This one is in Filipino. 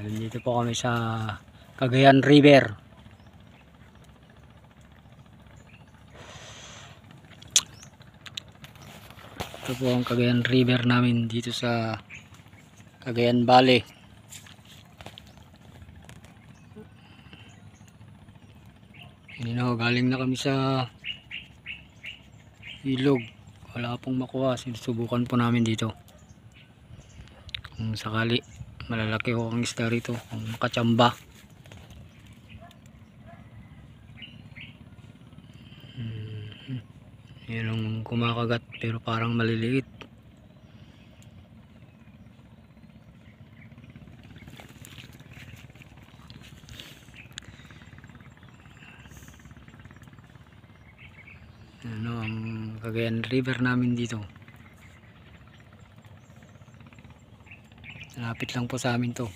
Dito po kami sa Cagayan River. Ito po ang Cagayan River namin dito sa Cagayan Valley. Galing na kami sa ilog. Wala pong makuha. Sinusubukan po namin dito. Kung sakali malalaki ho ang isda rito, kung makachamba. Yan ang kumakagat pero parang maliliit. Ang Cagayan River namin dito. Malapit lang po sa amin to.